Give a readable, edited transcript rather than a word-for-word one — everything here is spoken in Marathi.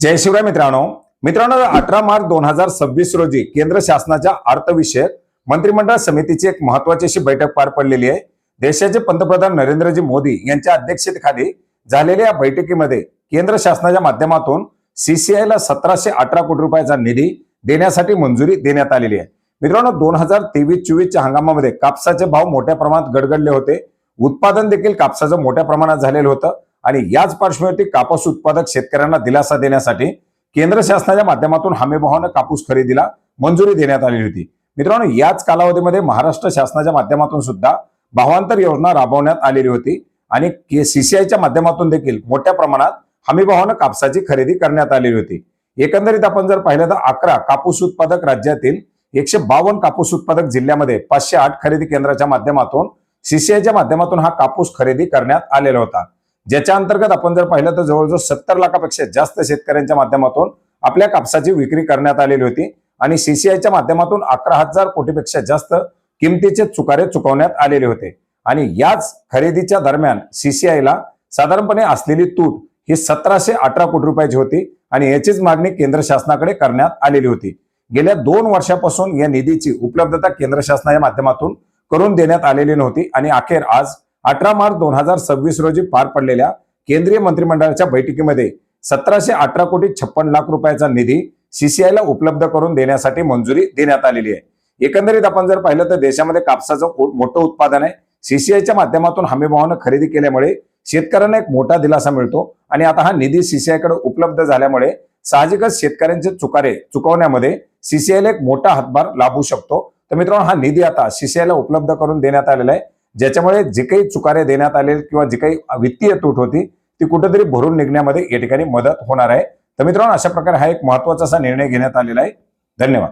जय शिवराय मित्रांनो 18 मार्च 2026 रोजी केंद्र शासनाच्या अर्थविषयक मंत्रिमंडळ समितीची एक महत्त्वाची अशी बैठक पार पडलेली आहे। देशाचे पंतप्रधान नरेंद्रजी मोदी यांच्या अध्यक्षतेखाली झालेल्या या बैठकीमध्ये केंद्र शासनाच्या माध्यमातून सीसीआयला 1718 कोटी रुपयाचा निधी देण्यासाठी मंजुरी देण्यात आलेली आहे। मित्रांनो 2023-24 च्या हंगामामध्ये कापसाचे भाव मोठ्या प्रमाणात गडगडले होते, उत्पादन देखील कापसाचं मोठ्या प्रमाणात झालेलं होतं आणि याच पार्श्वभूमीवरती कापूस उत्पादक शेतकऱ्यांना दिलासा देण्यासाठी केंद्र शासनाच्या माध्यमातून हमीभावाने कापूस खरेदीला मंजुरी देण्यात आली होती। मित्रांनो याच कालावधीमध्ये महाराष्ट्र शासनाच्या माध्यमातून सुद्धा भावांतर योजना राबवण्यात आलेली होती आणि सीसीआयच्या माध्यमातून देखील मोठ्या प्रमाणात हमीभावाने कापसाची खरेदी करण्यात आलेली होती। एकंदरीत आपण जर पाहिलं तर 11 कापूस उत्पादक राज्यातील 152 कापूस उत्पादक जिल्ह्यामध्ये 508 खरेदी केंद्राच्या माध्यमातून सीसीआयच्या माध्यमातून हा कापूस खरेदी करण्यात आलेला होता, ज्याच्या अंतर्गत आपण जर पाहिलं तर जवळजवळ 70 लाखापेक्षा जास्त शेतकऱ्यांच्या माध्यमातून आपल्या कापसाची विक्री करण्यात आलेली होती आणि सीसीआयच्या माध्यमातून 11,000 कोटीपेक्षा जास्त किमतीचे चुकारे चुकवण्यात आलेले होते आणि याच खरेदीच्या दरम्यान सीसीआयला साधारणपणे असलेली तूट ही 1718 कोटी रुपयाची होती आणि याचीच मागणी केंद्र शासनाकडे करण्यात आलेली होती। गेल्या 2 वर्षापासून या निधीची उपलब्धता केंद्र शासनाच्या माध्यमातून करून देण्यात आलेली नव्हती आणि अखेर आज 18 मार्च 2026 रोजी पार पडलेल्या केंद्रीय मंत्रिमंडळाच्या बैठकीमध्ये 1718 कोटी 56 लाख रुपयाचा निधी सीसीआयला उपलब्ध करून देण्यासाठी मंजुरी देण्यात आलेली आहे। एकंदरीत आपण जर पाहिलं तर देशामध्ये कापसाचं मोठं उत्पादन आहे। सीसीआयच्या माध्यमातून हमीभावाने खरेदी केल्यामुळे शेतकऱ्यांना एक मोठा दिलासा मिळतो आणि आता हा निधी सीसीआयकडे उपलब्ध झाल्यामुळे साहजिकच शेतकऱ्यांचे चुकारे चुकवण्यामध्ये सीसीआयला एक मोठा हातभार लाभू शकतो। तर मित्रांनो हा निधी आता सीसीआयला उपलब्ध करून देण्यात आलेला आहे, ज्याच्यामुळे जे काही चुकारे देण्यात आले किंवा जी काही वित्तीय तूट होती ती कुठेतरी भरून निघण्यामध्ये या ठिकाणी मदत होणार आहे। तर मित्रांनो अशा प्रकारे हा एक महत्त्वाचा असा निर्णय घेण्यात आलेला आहे। धन्यवाद।